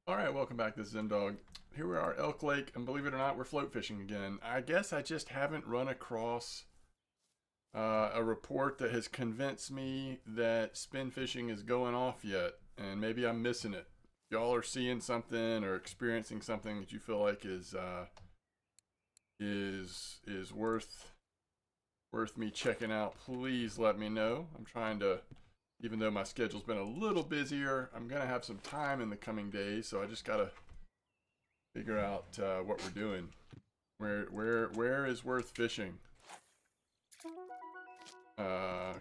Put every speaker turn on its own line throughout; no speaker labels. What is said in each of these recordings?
All right, welcome back. This is Dog. Here we are, Elk Lake, and believe it or not, we're float fishing again. I guess I just haven't run across a report that has convinced me that spin fishing is going off yet, and maybe I'm missing it. Y'all are seeing something or experiencing something that you feel like is worth me checking out. Please let me know. I'm trying to, even though my schedule's been a little busier, I'm gonna have some time in the coming days, so I just gotta figure out what we're doing. Where is worth fishing?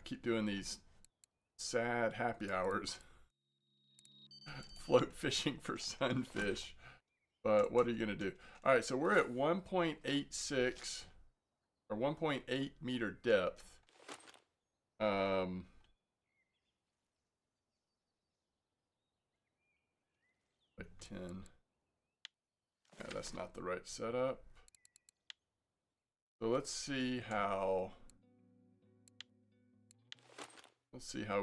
Keep doing these sad happy hours. Float fishing for sunfish. But what are you gonna do? All right, so we're at 1.86 or 1.8 meter depth. Like 10. Yeah, that's not the right setup. So let's see how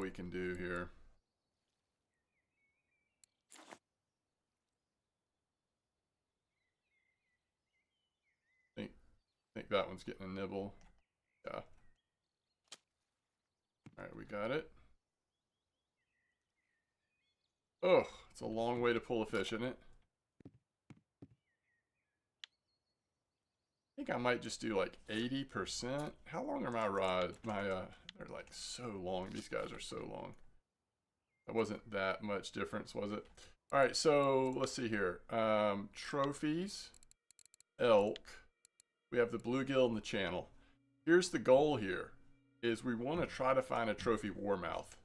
we can do here. Think that one's getting a nibble. Yeah. All right, we got it. Oh, it's a long way to pull a fish, isn't it? I think I might just do like 80%. How long are my rods? They're like so long. These guys are so long. That wasn't that much difference, was it? All right, so let's see here. Trophies, elk. We have the bluegill and the channel. Here's the goal here, is we want to try to find a trophy warmouth.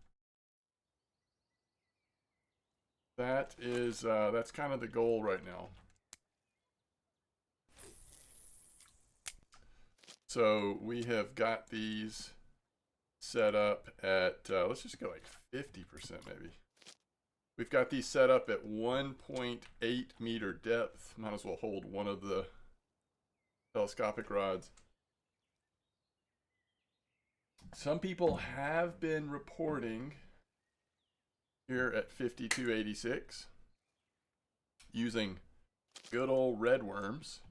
That's kind of the goal right now. So we have got these set up at, let's just go like 50% maybe. We've got these set up at 1.8 meter depth. Might as well hold one of the telescopic rods. Some people have been reporting here at 5286 using good old red worms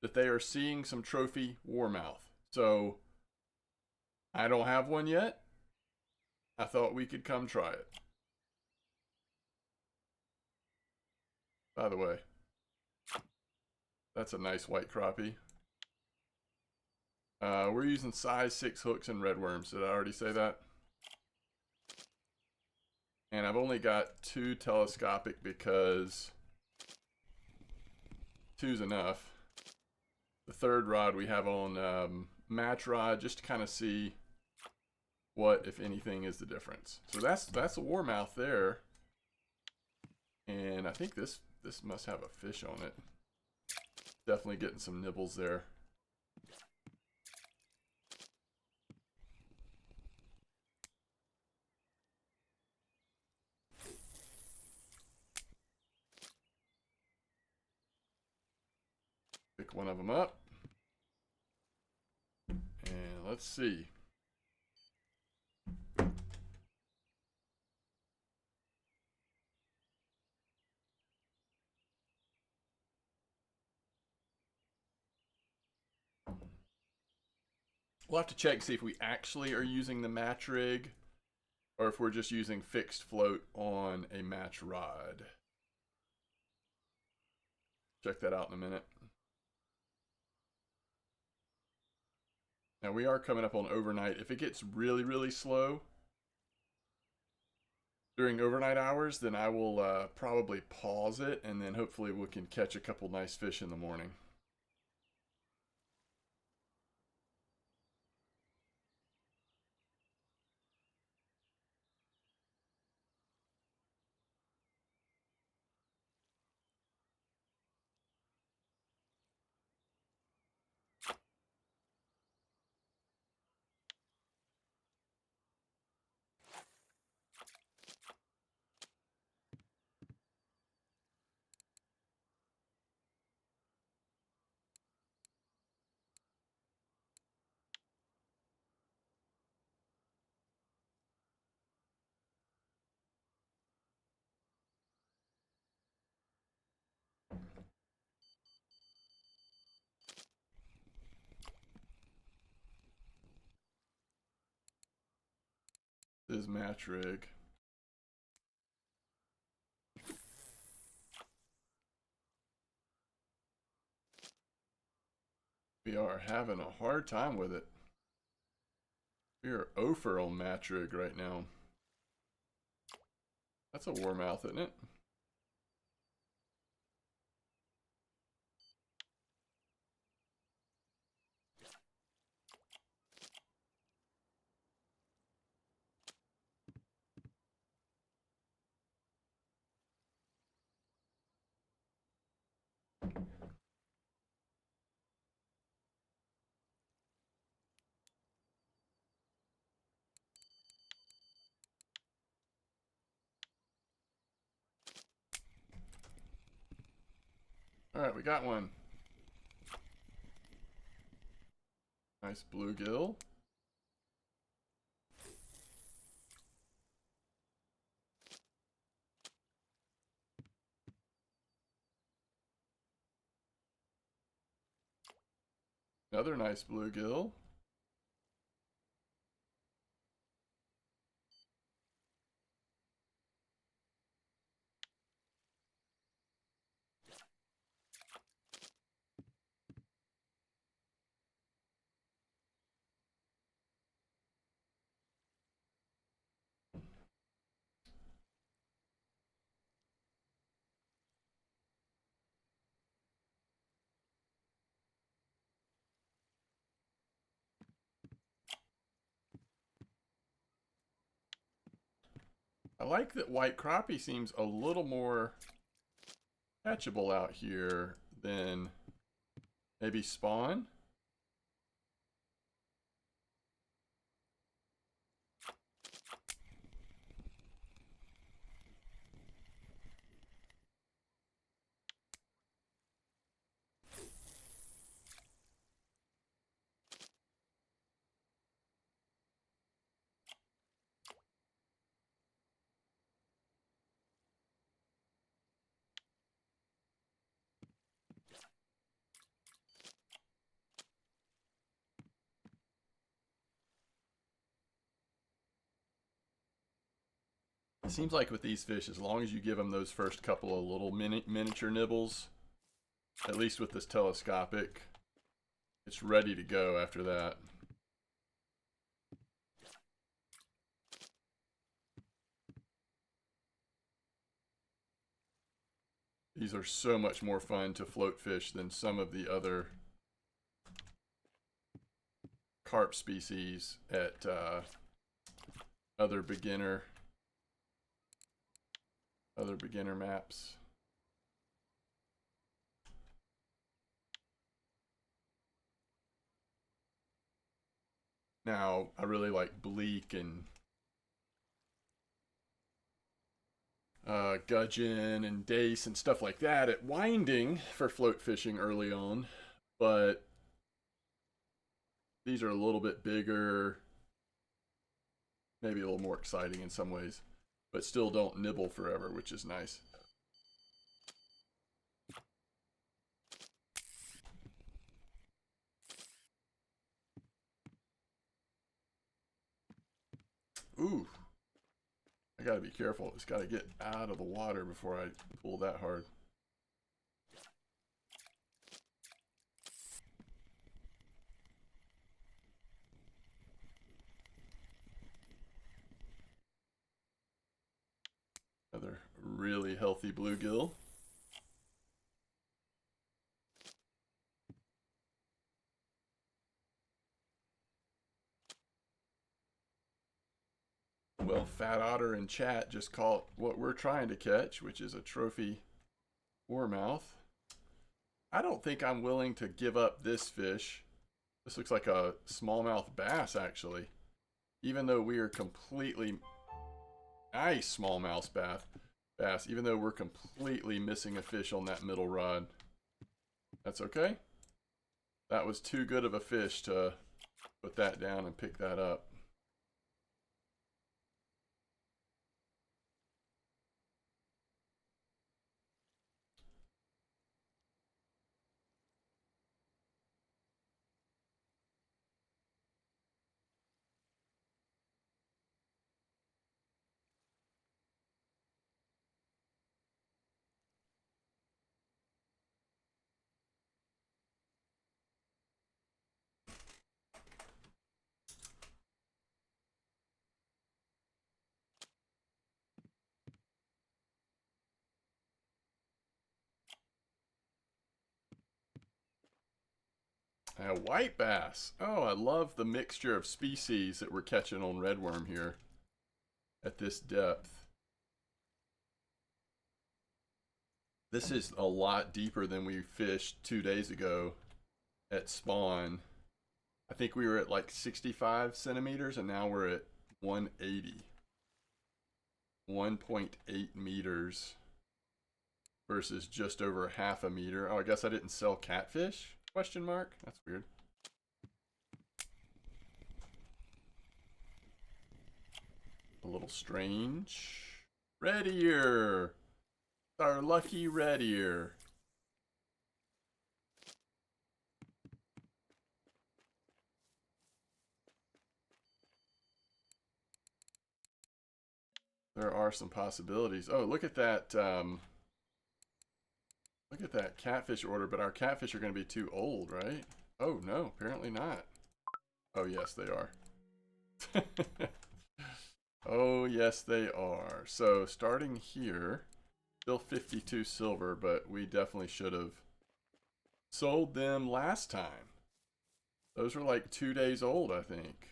that they are seeing some trophy warmouth. So I don't have one yet. I thought we could come try it. By the way, that's a nice white crappie. We're using size 6 hooks and red worms. Did I already say that? And I've only got 2 telescopic because 2's enough. The third rod we have on match rod just to kind of see what, if anything, is the difference. So that's a warmouth there. And I think this must have a fish on it. Definitely getting some nibbles there. Pick one of them up. And let's see. We'll have to check, see if we actually are using the match rig or if we're just using fixed float on a match rod. Check that out in a minute. Now we are coming up on overnight. If it gets really, really slow during overnight hours, then I will probably pause it, and then hopefully we can catch a couple nice fish in the morning. This is match rig. We are having a hard time with it. We are 0 for on match rig right now. That's a Warmouth, isn't it? All right, we got one. Nice bluegill. Another nice bluegill. I like that white crappie seems a little more catchable out here than maybe spawn. It seems like with these fish, as long as you give them those first couple of little miniature nibbles, at least with this telescopic, it's ready to go after that. These are so much more fun to float fish than some of the other carp species at other beginner maps. Now, I really like bleak and gudgeon and dace and stuff like that at winding for float fishing early on, but these are a little bit bigger, maybe a little more exciting in some ways, but still don't nibble forever, which is nice. Ooh, I gotta be careful. It's gotta get out of the water before I pull that hard. Another really healthy bluegill. Well, Fat Otter in chat just caught what we're trying to catch, which is a trophy warmouth. I don't think I'm willing to give up this fish. This looks like a smallmouth bass, actually. Even though we are completely... Nice smallmouth bass, even though we're completely missing a fish on that middle rod. That's okay. That was too good of a fish to put that down and pick that up. A white bass. Oh, I love the mixture of species that we're catching on redworm here at this depth. This is a lot deeper than we fished 2 days ago at spawn. I think we were at like 65 centimeters and now we're at 180. 1.8 meters versus just over half a meter. Oh, I guess I didn't sell catfish? Question mark? That's weird. A little strange. Red ear. Our lucky red ear. There are some possibilities. Oh, look at that. Look at that catfish order, but our catfish are going to be too old, right? Oh, no, apparently not. Oh, yes, they are. Oh, yes, they are. So, starting here, still 52 silver, but we definitely should have sold them last time. Those were like 2 days old, I think.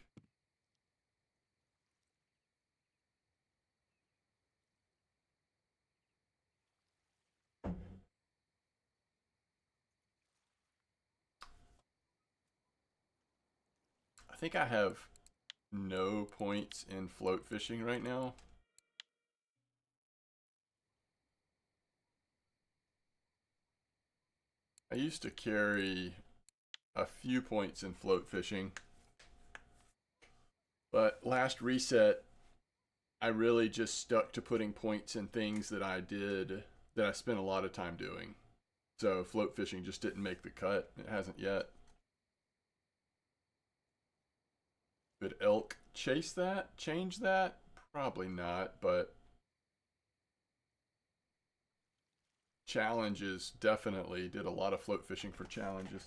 I think I have no points in float fishing right now. I used to carry a few points in float fishing, but last reset I really just stuck to putting points in things that I spent a lot of time doing. So float fishing just didn't make the cut. It hasn't yet. Could elk chase that? Change that? Probably not, but challenges definitely did a lot of float fishing for challenges.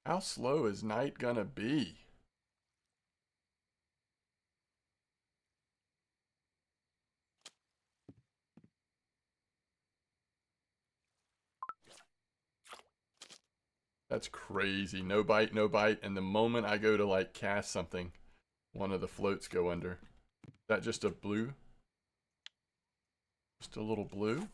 How slow is night gonna be? That's crazy. No bite, no bite. And the moment I go to like cast something, one of the floats go under. Is that just a blue? Just a little blue?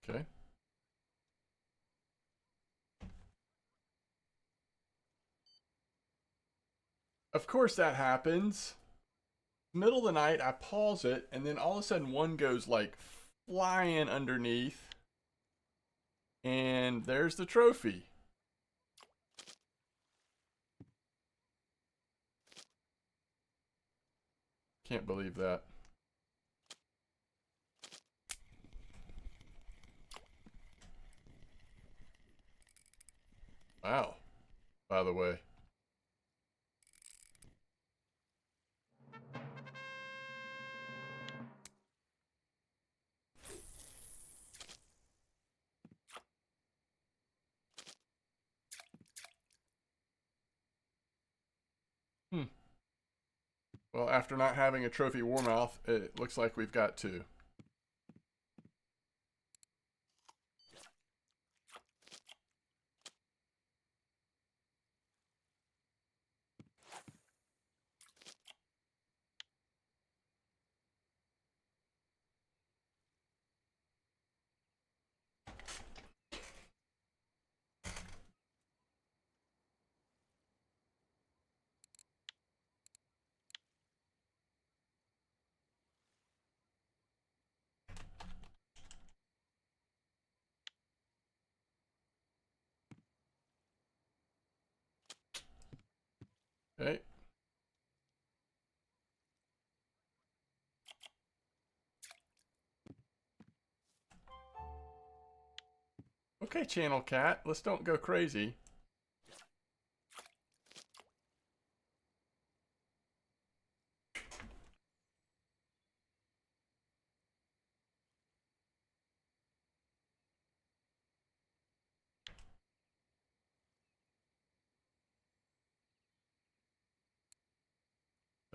Okay. Of course that happens. Middle of the night, I pause it, and then all of a sudden one goes like flying underneath. And there's the trophy. Can't believe that. Wow, by the way. Well, after not having a trophy Warmouth, it looks like we've got two. Okay. Okay, Channel Cat, let's don't go crazy.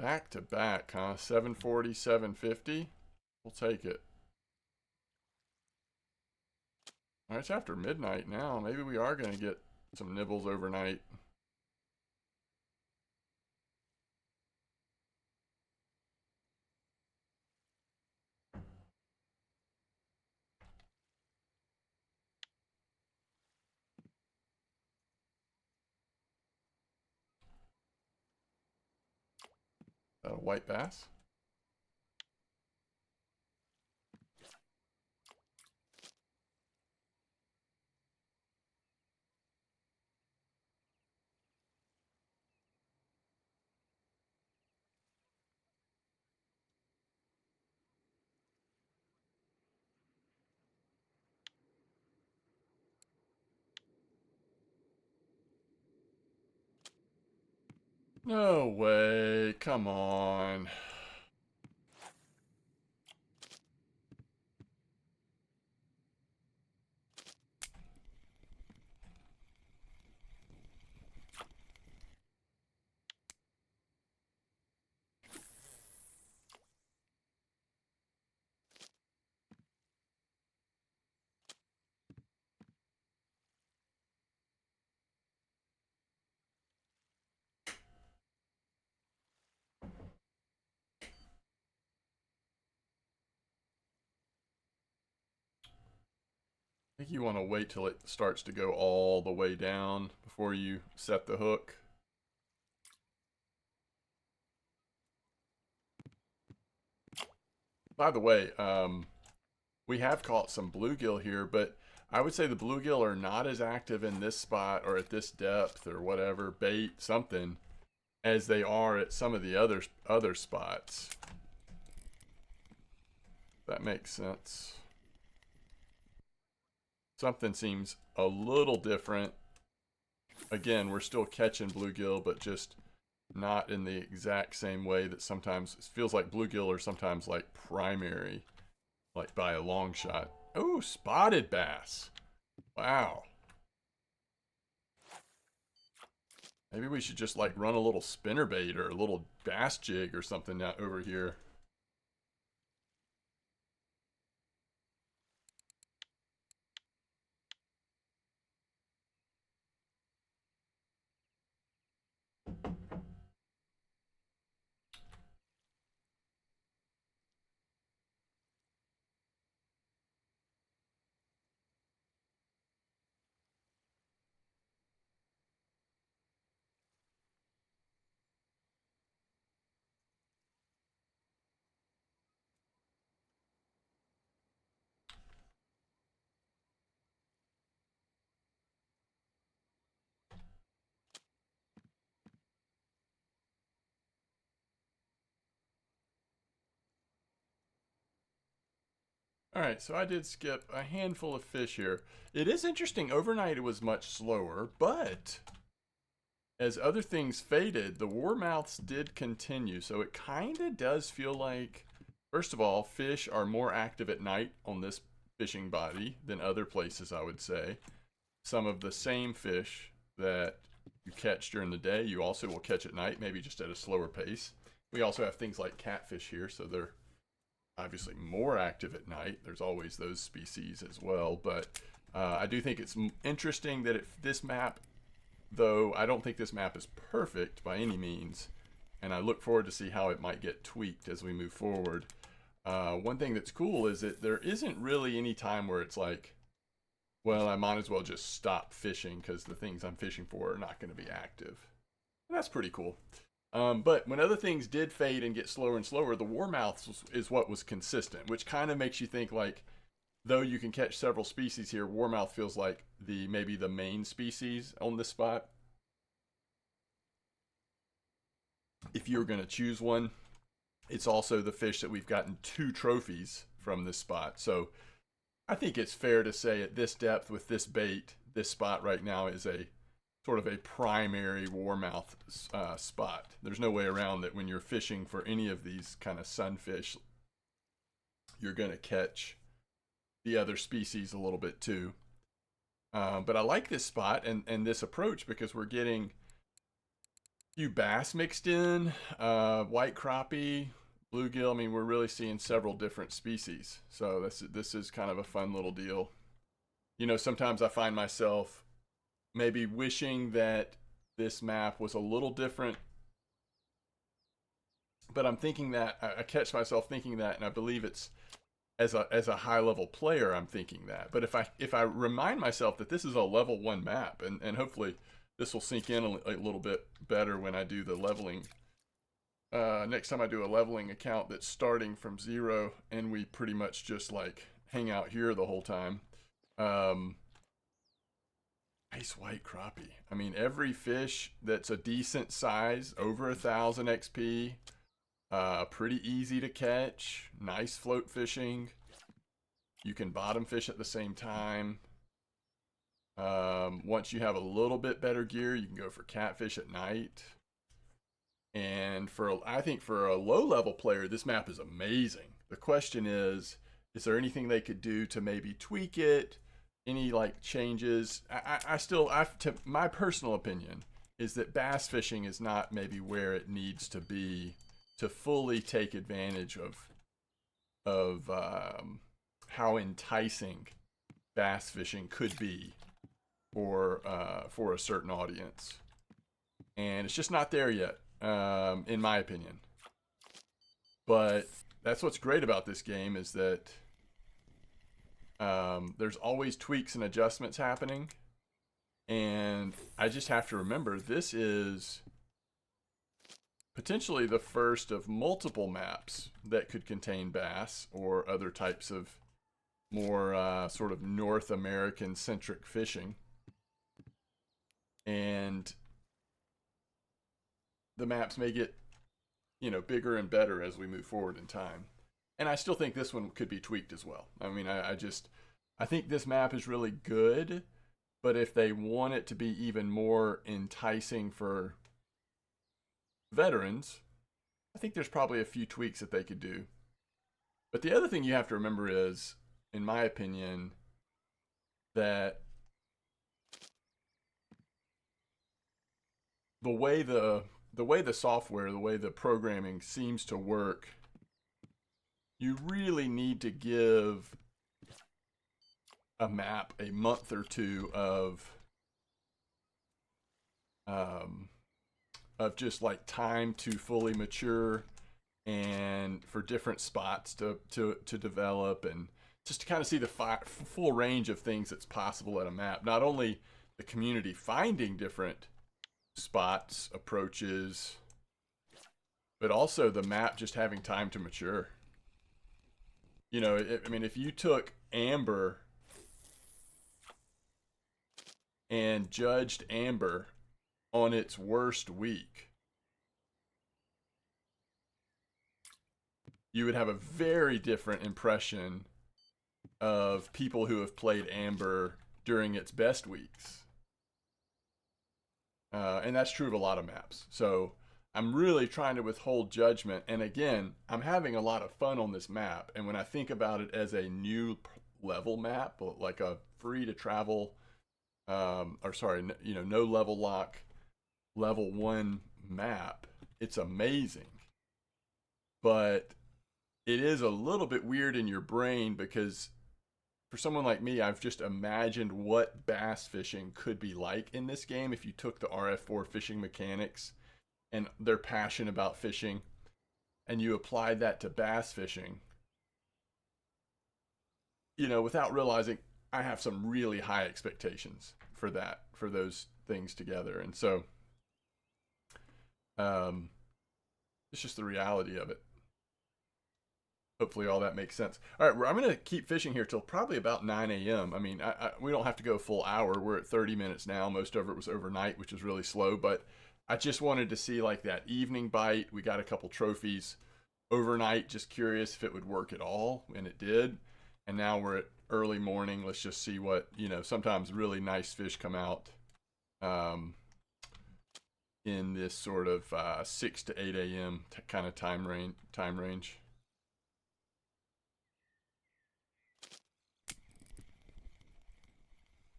Back to back, huh? 740, 750. We'll take it. All right, it's after midnight now. Maybe we are going to get some nibbles overnight. Is that a white bass? No way. Come on. I think you want to wait till it starts to go all the way down before you set the hook. By the way, we have caught some bluegill here, but I would say the bluegill are not as active in this spot or at this depth or whatever, bait, something, as they are at some of the other spots. That makes sense. Something seems a little different. Again, we're still catching bluegill, but just not in the exact same way that sometimes it feels like bluegill are sometimes like primary, like by a long shot. Oh, spotted bass. Wow. Maybe we should just like run a little spinnerbait or a little bass jig or something out over here. All right, so I did skip a handful of fish here. It is interesting, overnight it was much slower, but as other things faded, the warmouths did continue. So it kind of does feel like, first of all, fish are more active at night on this fishing body than other places, I would say. Some of the same fish that you catch during the day, you also will catch at night, maybe just at a slower pace. We also have things like catfish here, so they're obviously more active at night. There's always those species as well, but I do think it's interesting that this map, though I don't think this map is perfect by any means, and I look forward to see how it might get tweaked as we move forward. One thing that's cool is that there isn't really any time where it's like, well, I might as well just stop fishing because the things I'm fishing for are not going to be active. And that's pretty cool. But when other things did fade and get slower and slower, the warmouth is what was consistent, which kind of makes you think like, though you can catch several species here, warmouth feels like maybe the main species on this spot. If you're going to choose one, it's also the fish that we've gotten 2 trophies from this spot. So I think it's fair to say at this depth with this bait, this spot right now is a sort of a primary warmouth spot. There's no way around that when you're fishing for any of these kind of sunfish, you're going to catch the other species a little bit too. But I like this spot and this approach because we're getting few bass mixed in, white crappie, bluegill. I mean, we're really seeing several different species. So this is kind of a fun little deal. You know, sometimes I find myself maybe wishing that this map was a little different, but I'm thinking that I catch myself thinking that, and I believe it's as a high level player, I'm thinking that. But if I remind myself that this is a level 1 map, and hopefully this will sink in a little bit better when I do the leveling. Next time I do a leveling account that's starting from 0, and we pretty much just like hang out here the whole time. Nice white crappie. I mean, every fish that's a decent size, over 1,000 XP, pretty easy to catch, nice float fishing. You can bottom fish at the same time. Once you have a little bit better gear, you can go for catfish at night. And I think for a low level player, this map is amazing. The question is there anything they could do to maybe tweak it? Any like changes? My personal opinion is that bass fishing is not maybe where it needs to be to fully take advantage of how enticing bass fishing could be for a certain audience, and it's just not there yet, in my opinion. But that's what's great about this game is that there's always tweaks and adjustments happening, and I just have to remember this is potentially the first of multiple maps that could contain bass or other types of more sort of North American centric fishing. And the maps may get, you know, bigger and better as we move forward in time. And I still think this one could be tweaked as well. I mean, I think this map is really good, but if they want it to be even more enticing for veterans, I think there's probably a few tweaks that they could do. But the other thing you have to remember is, in my opinion, that the way the software, the way the programming seems to work, you really need to give a map a month or two of just like time to fully mature and for different spots to develop, and just to kind of see the full range of things that's possible at a map. Not only the community finding different spots, approaches, but also the map just having time to mature. You know, I mean, if you took Amber and judged Amber on its worst week, you would have a very different impression of people who have played Amber during its best weeks. And that's true of a lot of maps. So I'm really trying to withhold judgment. And again, I'm having a lot of fun on this map. And when I think about it as a new level map, like a free to travel, no level lock, level 1 map, it's amazing. But it is a little bit weird in your brain because for someone like me, I've just imagined what bass fishing could be like in this game if you took the RF4 fishing mechanics and their passion about fishing and you applied that to bass fishing. You know, without realizing, I have some really high expectations for those things together. And so it's just the reality of it. Hopefully all that makes sense. All right, I'm going to keep fishing here till probably about 9 a.m. I mean, we don't have to go full hour. We're at 30 minutes now. Most of it was overnight, which is really slow. But I just wanted to see like that evening bite. We got a couple trophies overnight. Just curious if it would work at all, and it did. And now we're at early morning. Let's just see what, you know, sometimes really nice fish come out in this sort of 6 to 8 a.m. kind of time range.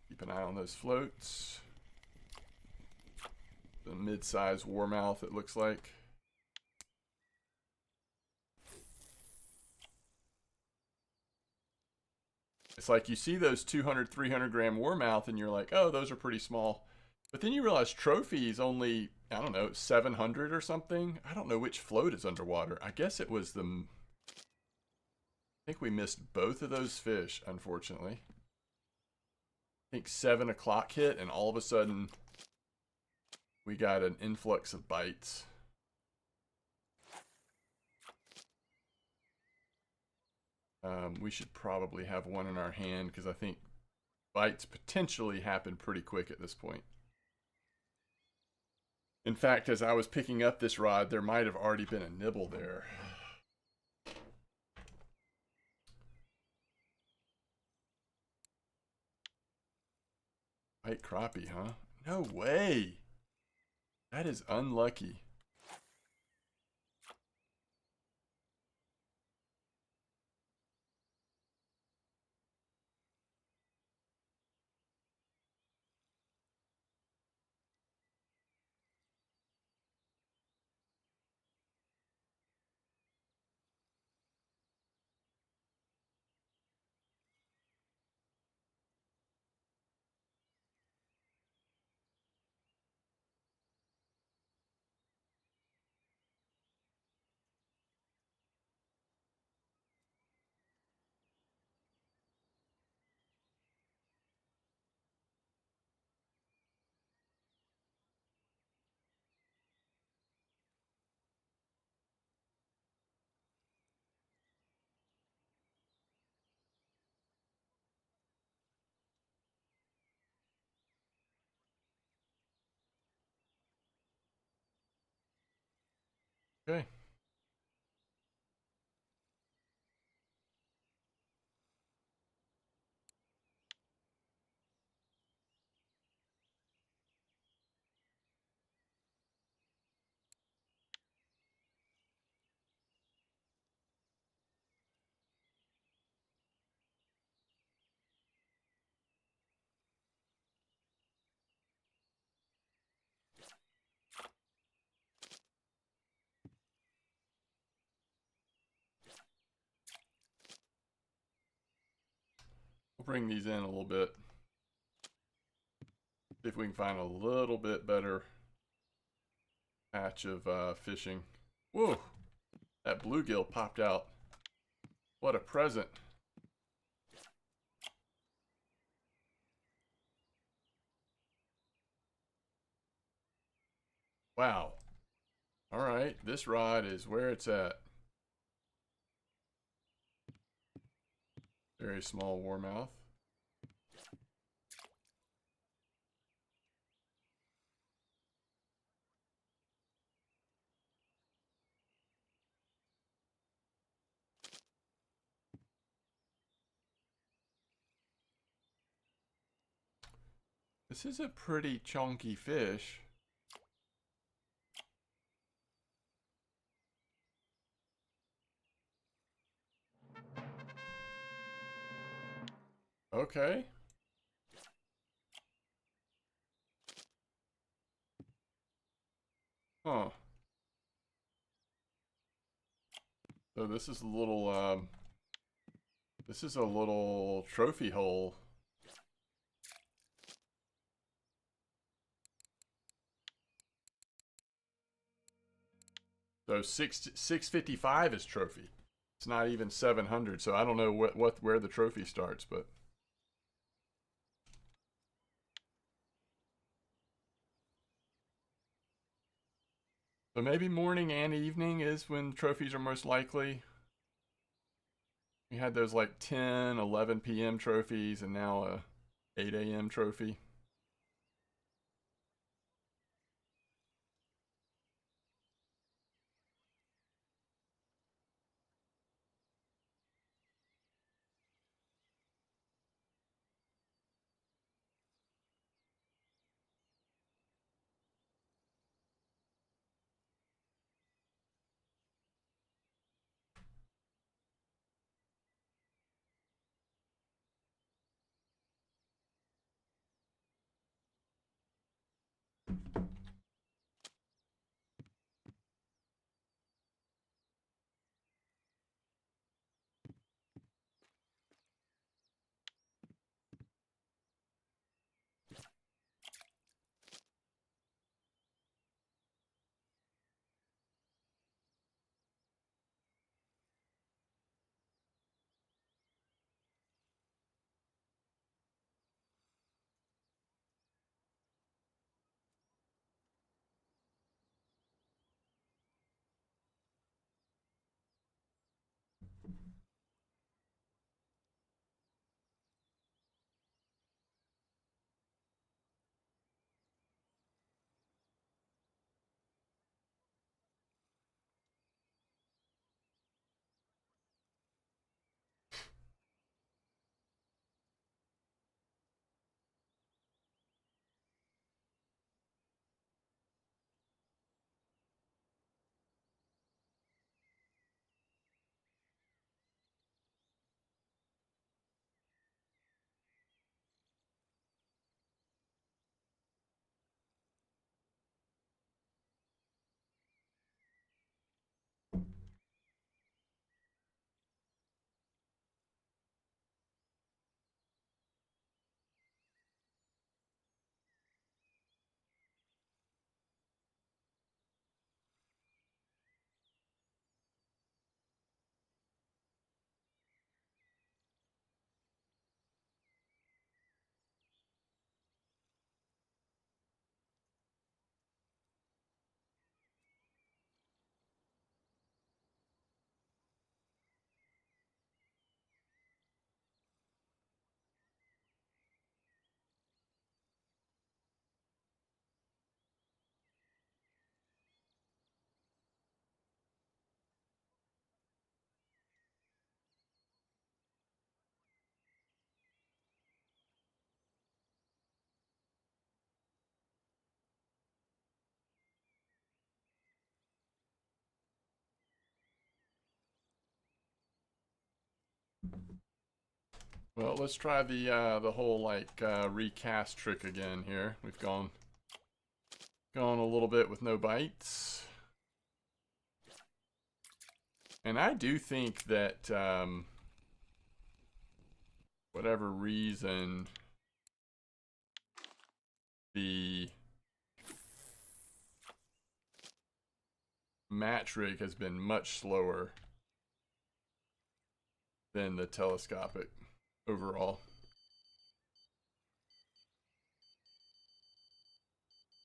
Keep an eye on those floats. The mid-size warmouth, it looks like. It's like you see those 200, 300 gram warmouth and you're like, oh, those are pretty small. But then you realize trophy is only, I don't know, 700 or something. I don't know which float is underwater. I guess it was the, I think we missed both of those fish, unfortunately. I think 7 o'clock hit and all of a sudden we got an influx of bites. We should probably have one in our hand because I think bites potentially happen pretty quick at this point. In fact, as I was picking up this rod, there might have already been a nibble there. White crappie, huh? No way! That is unlucky. Okay. We'll bring these in a little bit. See if we can find a little bit better patch of fishing. Whoa! That bluegill popped out. What a present. Wow. Alright, this rod is where it's at. Very small warmouth. This is a pretty chunky fish. Okay. Huh. So this is a little trophy hole. So 655 is trophy. It's not even 700, so I don't know where the trophy starts, but so maybe morning and evening is when trophies are most likely. We had those like 10, 11 p.m. trophies and now a 8 a.m. trophy. Well, let's try the whole like recast trick again here. We've gone a little bit with no bites. And I do think that whatever reason the match rig has been much slower than the telescopic overall.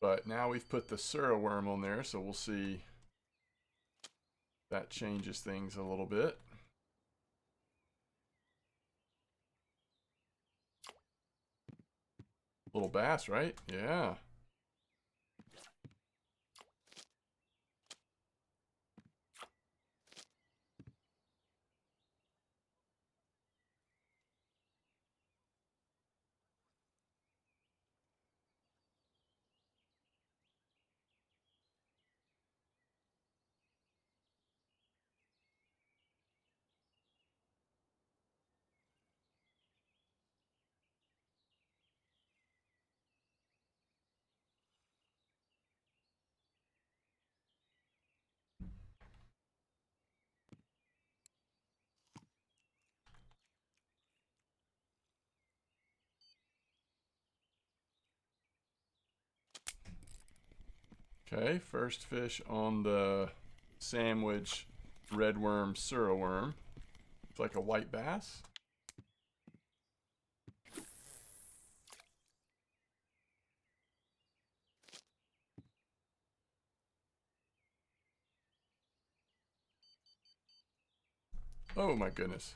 But now we've put the Sura worm on there, so we'll see if that changes things a little bit. Little bass, right? Yeah. Okay, first fish on the sandwich red worm, Sura worm. It's like a white bass. Oh my goodness.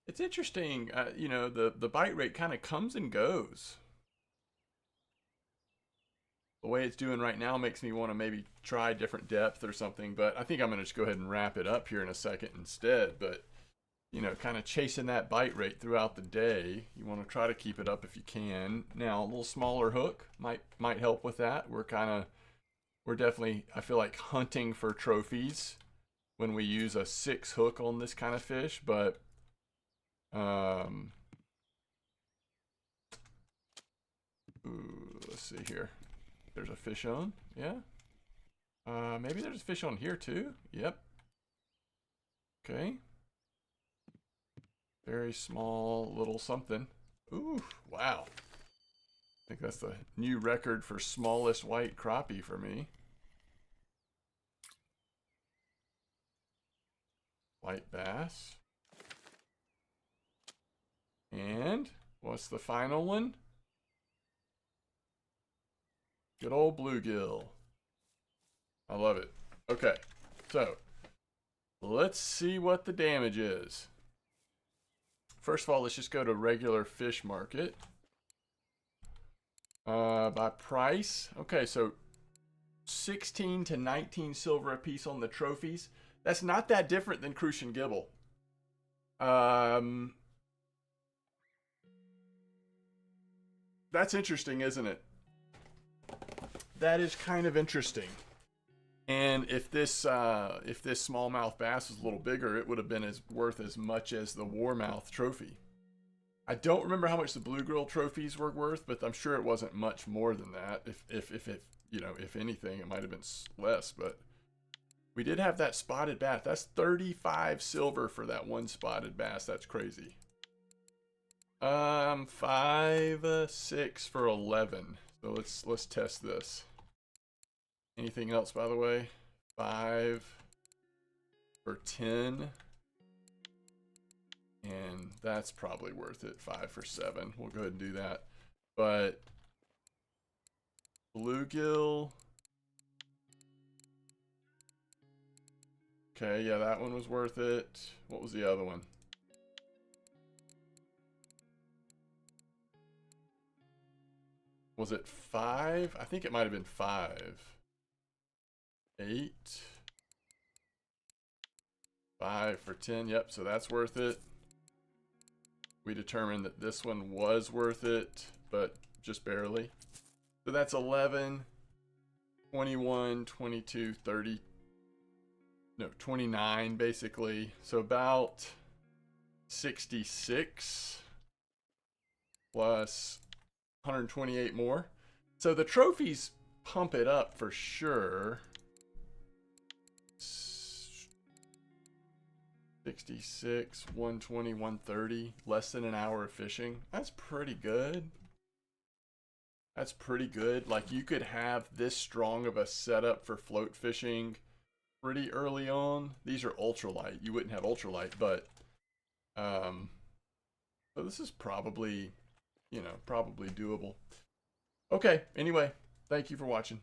It's interesting, you know, the bite rate kind of comes and goes. The way it's doing right now makes me want to maybe try different depth or something, but I think I'm going to just go ahead and wrap it up here in a second instead. But, you know, kind of chasing that bite rate throughout the day, you want to try to keep it up if you can. Now, a little smaller hook might help with that. We're definitely, I feel like, hunting for trophies when we use a 6 hook on this kind of fish, but ooh, let's see here. There's a fish on, yeah. Maybe there's a fish on here too. Yep. Okay. Very small little something. Ooh, wow. I think that's the new record for smallest white crappie for me. White bass. And what's the final one? Good old bluegill. I love it. Okay, so let's see what the damage is. First of all, let's just go to regular fish market. By price, okay, so 16 to 19 silver a piece on the trophies. That's not that different than Crucian Gibble. That's interesting, isn't it? That is kind of interesting. And if this smallmouth bass was a little bigger, it would have been worth as much as the Warmouth trophy. I don't remember how much the bluegill trophies were worth, but I'm sure it wasn't much more than that. If anything, it might have been less. But we did have that spotted bass. That's 35 silver for that one spotted bass. That's crazy. 5, 6 for 11. So let's test this. Anything else, by the way? 5 for 10. And that's probably worth it. 5 for 7. We'll go ahead and do that. But bluegill. Okay, yeah, that one was worth it. What was the other one? Was it 5? I think it might have been 5. 8. 5 for 10. Yep, so that's worth it. We determined that this one was worth it, but just barely. So that's 11, 21, 22, 30. No, 29 basically. So about 66 plus 128 more. So the trophies pump it up for sure. 66, 120, 130, less than an hour of fishing. That's pretty good. That's pretty good. Like, you could have this strong of a setup for float fishing pretty early on. These are ultralight. You wouldn't have ultralight, but so this is probably, you know, probably doable. Okay, anyway, thank you for watching.